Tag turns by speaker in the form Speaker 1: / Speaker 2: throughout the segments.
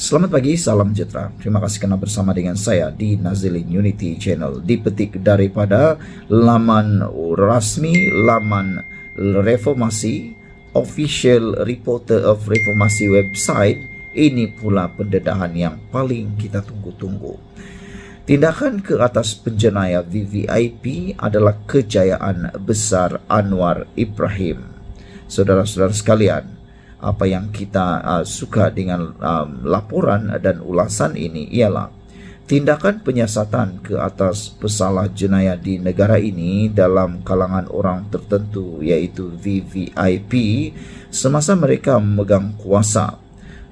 Speaker 1: Selamat pagi, salam sejahtera. Terima kasih kerana bersama dengan saya di Nazilin Unity Channel. Dipetik daripada laman rasmi, laman Reformasi, Official Reporter of Reformasi website. Ini pula pendedahan yang paling kita tunggu-tunggu. Tindakan ke atas penjenayah VVIP adalah kejayaan besar Anwar Ibrahim. Saudara-saudara sekalian, apa yang kita suka dengan laporan dan ulasan ini ialah tindakan penyiasatan ke atas pesalah jenayah di negara ini dalam kalangan orang tertentu, iaitu VVIP, semasa mereka memegang kuasa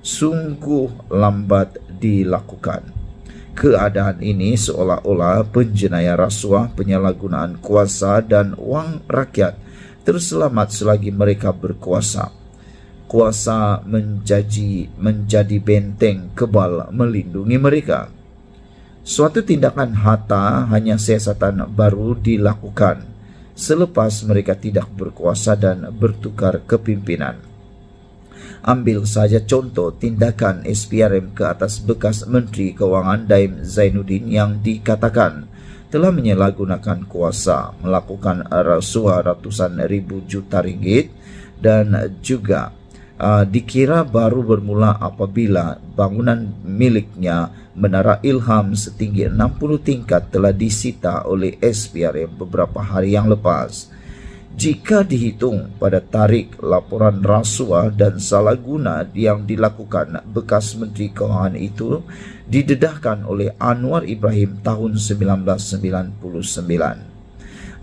Speaker 1: sungguh lambat dilakukan. Keadaan ini seolah-olah penjenayah rasuah, penyalahgunaan kuasa dan wang rakyat terselamat selagi mereka berkuasa. Kuasa menjadi benteng kebal melindungi mereka. Suatu tindakan hatta hanya siasatan baru dilakukan selepas mereka tidak berkuasa dan bertukar kepimpinan. Ambil saja contoh tindakan SPRM ke atas bekas Menteri Kewangan Daim Zainuddin yang dikatakan telah menyalahgunakan kuasa, melakukan rasuah ratusan ribu juta ringgit, dan juga dikira baru bermula apabila bangunan miliknya Menara Ilham setinggi 60 tingkat telah disita oleh SPRM beberapa hari yang lepas. Jika dihitung pada tarikh laporan rasuah dan salah guna yang dilakukan bekas Menteri Keuangan itu didedahkan oleh Anwar Ibrahim tahun 1999.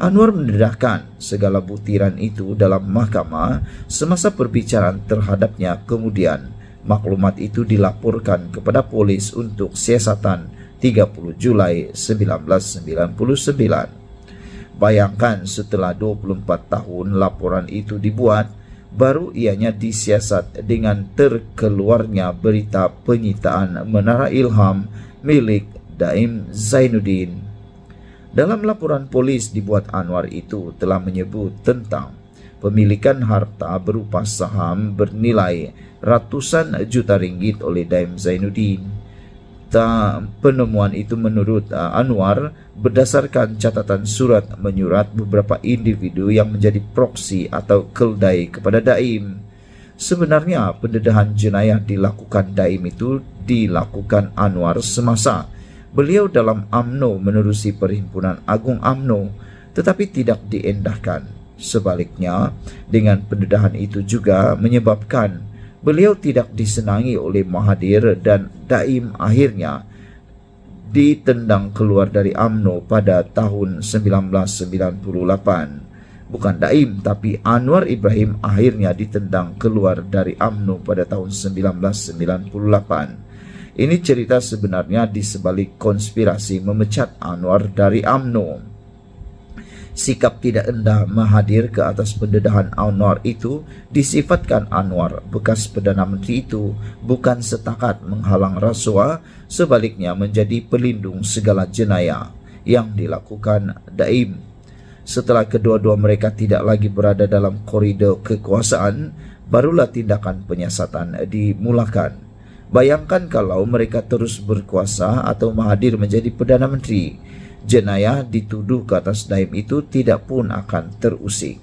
Speaker 1: Anwar mendedahkan segala butiran itu dalam mahkamah semasa perbicaraan terhadapnya. Kemudian maklumat itu dilaporkan kepada polis untuk siasatan 30 Julai 1999. Bayangkan setelah 24 tahun laporan itu dibuat, baru ianya disiasat dengan terkeluarnya berita penyitaan Menara Ilham milik Daim Zainuddin. Dalam laporan polis dibuat, Anwar itu telah menyebut tentang pemilikan harta berupa saham bernilai ratusan juta ringgit oleh Daim Zainuddin. Penemuan itu menurut Anwar berdasarkan catatan surat menyurat beberapa individu yang menjadi proksi atau keldai kepada Daim. Sebenarnya pendedahan jenayah dilakukan Daim itu dilakukan Anwar semasa beliau dalam UMNO menerusi Perhimpunan Agung UMNO, tetapi tidak diendahkan. Sebaliknya, dengan pendedahan itu juga menyebabkan beliau tidak disenangi oleh Mahathir dan Daim akhirnya ditendang keluar dari UMNO pada tahun 1998. Bukan Daim, tapi Anwar Ibrahim akhirnya ditendang keluar dari UMNO pada tahun 1998. Ini cerita sebenarnya di sebalik konspirasi memecat Anwar dari UMNO. Sikap tidak endah Mahathir ke atas pendedahan Anwar itu disifatkan Anwar, bekas Perdana Menteri itu, bukan setakat menghalang rasuah, sebaliknya menjadi pelindung segala jenayah yang dilakukan Daim. Setelah kedua-dua mereka tidak lagi berada dalam koridor kekuasaan, barulah tindakan penyiasatan dimulakan. Bayangkan kalau mereka terus berkuasa atau Mahathir menjadi Perdana Menteri, jenayah dituduh ke atas Daim itu tidak pun akan terusik.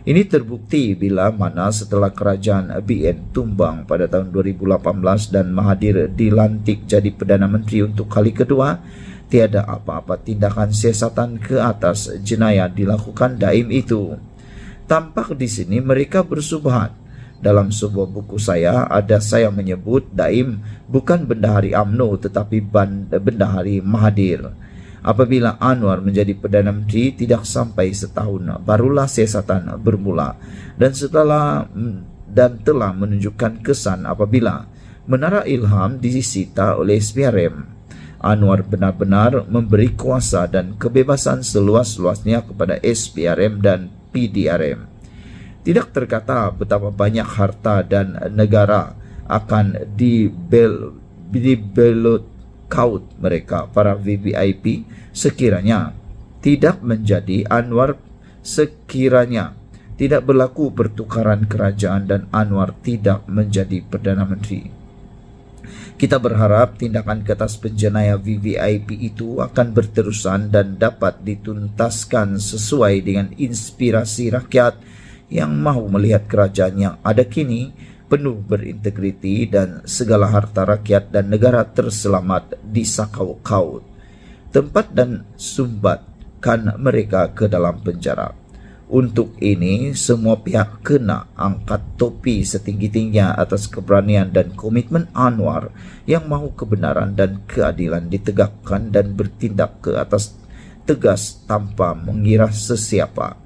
Speaker 1: Ini terbukti bila mana setelah kerajaan BN tumbang pada tahun 2018 dan Mahathir dilantik jadi Perdana Menteri untuk kali kedua, tiada apa-apa tindakan siasatan ke atas jenayah dilakukan Daim itu. Tampak di sini mereka bersubhat. Dalam sebuah buku saya menyebut Daim bukan bendahari UMNO tetapi bendahari Mahathir. Apabila Anwar menjadi Perdana Menteri tidak sampai setahun barulah siasatan bermula dan telah menunjukkan kesan apabila Menara Ilham disita oleh SPRM. Anwar benar-benar memberi kuasa dan kebebasan seluas-luasnya kepada SPRM dan PDRM. Tidak terkata betapa banyak harta dan negara akan dibelot kaut mereka para VVIP sekiranya tidak menjadi Anwar, sekiranya tidak berlaku pertukaran kerajaan dan Anwar tidak menjadi Perdana Menteri. Kita berharap tindakan kertas penjenayah VVIP itu akan berterusan dan dapat dituntaskan sesuai dengan inspirasi rakyat yang mahu melihat kerajaan yang ada kini penuh berintegriti dan segala harta rakyat dan negara terselamat disakau-kaut. Tempat dan sumbatkan mereka ke dalam penjara. Untuk ini, semua pihak kena angkat topi setinggi-tingginya atas keberanian dan komitmen Anwar yang mahu kebenaran dan keadilan ditegakkan dan bertindak ke atas tegas tanpa mengira sesiapa.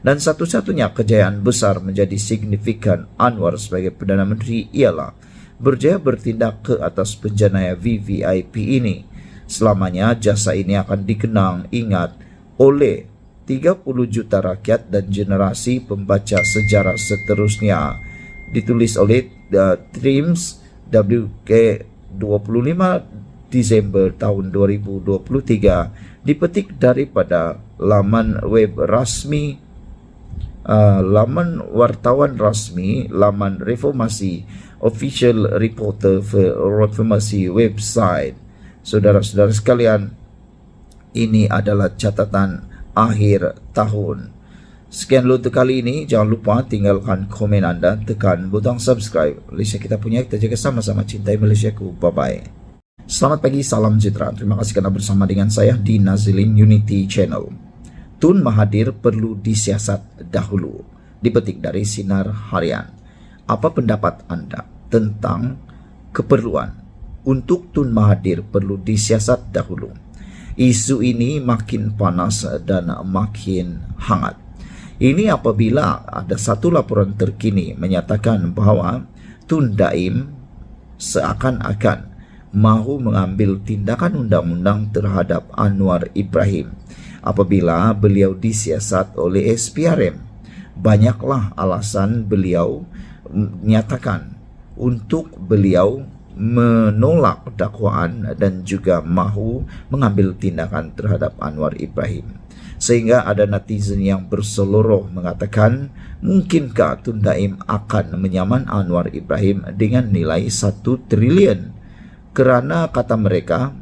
Speaker 1: Dan satu-satunya kejayaan besar menjadi signifikan Anwar sebagai Perdana Menteri ialah berjaya bertindak ke atas penjenayah VVIP ini. Selamanya jasa ini akan dikenang ingat oleh 30 juta rakyat dan generasi pembaca sejarah seterusnya. Ditulis oleh Trims WK 25 Desember tahun 2023, dipetik daripada laman web rasmi, laman wartawan rasmi, laman Reformasi Official Reporter Reformasi website. Saudara-saudara sekalian, ini adalah catatan akhir tahun. Sekian dulu untuk kali ini. Jangan lupa tinggalkan komen anda, tekan butang subscribe. Malaysia kita punya, kita jaga sama-sama, cintai Malaysiaku. Bye bye. Selamat pagi, salam sejahtera. Terima kasih kerana bersama dengan saya di Nazilin Unity Channel. Tun Mahathir perlu disiasat dahulu. Dipetik dari Sinar Harian. Apa pendapat anda tentang keperluan untuk Tun Mahathir perlu disiasat dahulu? Isu ini makin panas dan makin hangat. Ini apabila ada satu laporan terkini menyatakan bahawa Tun Daim seakan-akan mahu mengambil tindakan undang-undang terhadap Anwar Ibrahim apabila beliau disiasat oleh SPRM. Banyaklah alasan beliau menyatakan untuk beliau menolak dakwaan dan juga mahu mengambil tindakan terhadap Anwar Ibrahim. Sehingga ada netizen yang berseloroh mengatakan, mungkinkah Tun Daim akan menyaman Anwar Ibrahim dengan nilai 1 triliun? Kerana kata mereka,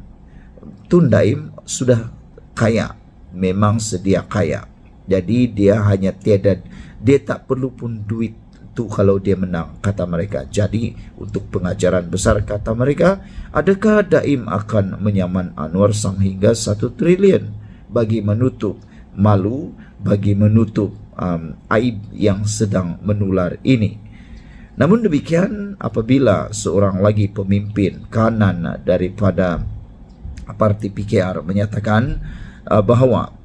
Speaker 1: Tun Daim sudah kaya, memang sedia kaya. Jadi dia tak perlu pun duit itu kalau dia menang, kata mereka. Jadi untuk pengajaran besar, kata mereka, adakah Daim akan menyaman Anwar sehingga 1 triliun bagi menutup malu, bagi menutup aib yang sedang menular ini? Namun demikian, apabila seorang lagi pemimpin kanan daripada parti PKR menyatakan bahawa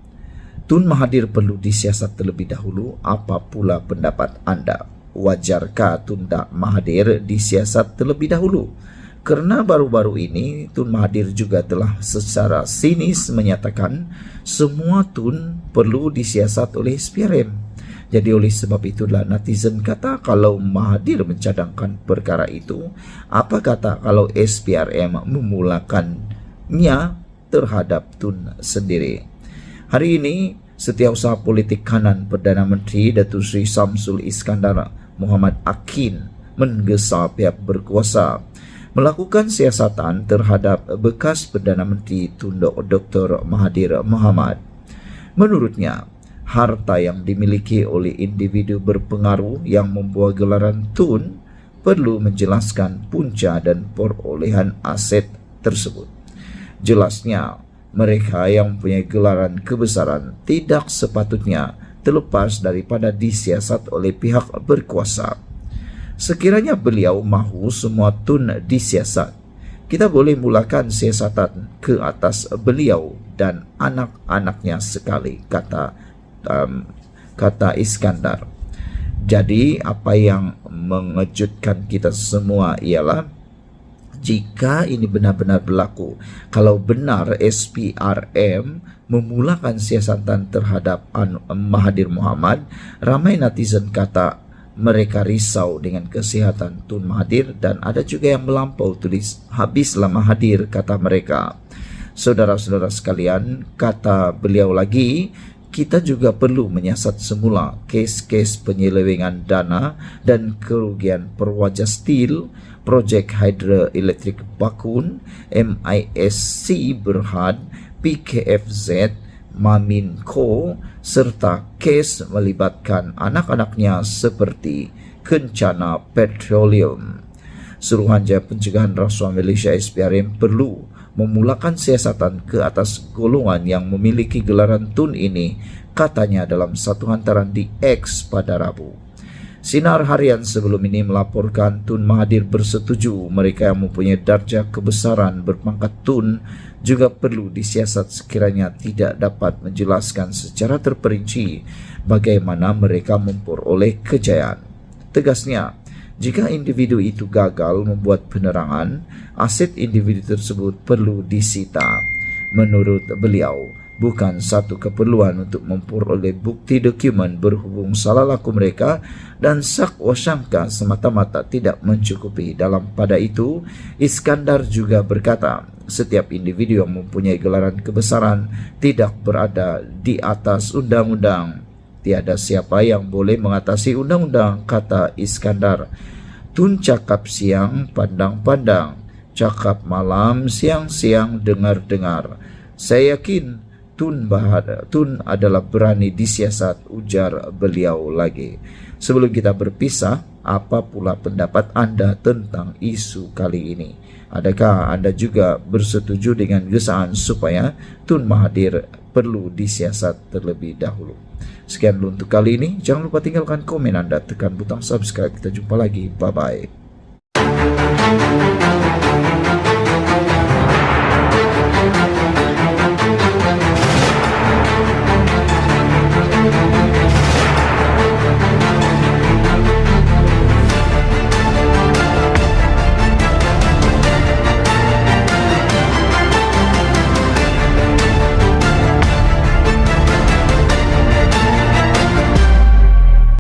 Speaker 1: Tun Mahathir perlu disiasat terlebih dahulu, apa pula pendapat anda? Wajarkah Tun Mahathir disiasat terlebih dahulu? Kerana baru-baru ini Tun Mahathir juga telah secara sinis menyatakan semua Tun perlu disiasat oleh SPRM. Jadi oleh sebab itulah netizen kata kalau Mahathir mencadangkan perkara itu, apa kata kalau SPRM memulakannya terhadap Tun sendiri? Hari ini Setiausaha Politik Kanan Perdana Menteri Datuk Seri Samsul Iskandar Muhammad Akin menggesa pihak berkuasa melakukan siasatan terhadap bekas Perdana Menteri Tun Dr. Mahathir Mohamad. Menurutnya, harta yang dimiliki oleh individu berpengaruh yang membawa gelaran Tun perlu menjelaskan punca dan perolehan aset tersebut. Jelasnya, mereka yang mempunyai gelaran kebesaran tidak sepatutnya terlepas daripada disiasat oleh pihak berkuasa. Sekiranya beliau mahu semua Tun disiasat, kita boleh mulakan siasatan ke atas beliau dan anak-anaknya sekali, kata Iskandar. Jadi apa yang mengejutkan kita semua ialah jika ini benar-benar berlaku, kalau benar SPRM memulakan siasatan terhadap Mahathir Mohamad, ramai netizen kata mereka risau dengan kesihatan Tun Mahathir dan ada juga yang melampau tulis habislah Mahathir, kata mereka. Saudara-saudara sekalian, kata beliau lagi, kita juga perlu menyiasat semula kes-kes penyelewengan dana dan kerugian Perwaja Steel, Projek Hidroelektrik Bakun, MISC Berhad, PKFZ, Maminco, serta kes melibatkan anak-anaknya seperti Kencana Petroleum. Suruhanjaya Pencegahan Rasuah Malaysia SPRM perlu memulakan siasatan ke atas golongan yang memiliki gelaran Tun ini, katanya dalam satu hantaran di X pada Rabu. Sinar Harian sebelum ini melaporkan Tun Mahathir bersetuju mereka yang mempunyai darjah kebesaran berpangkat Tun juga perlu disiasat sekiranya tidak dapat menjelaskan secara terperinci bagaimana mereka memperoleh kejayaan. Tegasnya, jika individu itu gagal membuat penerangan, aset individu tersebut perlu disita. Menurut beliau, bukan satu keperluan untuk memperoleh bukti dokumen berhubung salah laku mereka dan sakwa syangka semata-mata tidak mencukupi. Dalam pada itu, Iskandar juga berkata, setiap individu yang mempunyai gelaran kebesaran tidak berada di atas undang-undang. Tiada siapa yang boleh mengatasi undang-undang, kata Iskandar. Tun cakap siang, pandang-pandang. Cakap malam, siang-siang, dengar-dengar. Saya yakin Tun adalah berani disiasat, ujar beliau lagi. Sebelum kita berpisah, apa pula pendapat anda tentang isu kali ini? Adakah anda juga bersetuju dengan gesaan supaya Tun Mahathir perlu disiasat terlebih dahulu? Sekian dulu untuk kali ini. Jangan lupa tinggalkan komen anda, tekan butang subscribe. Kita jumpa lagi. Bye-bye.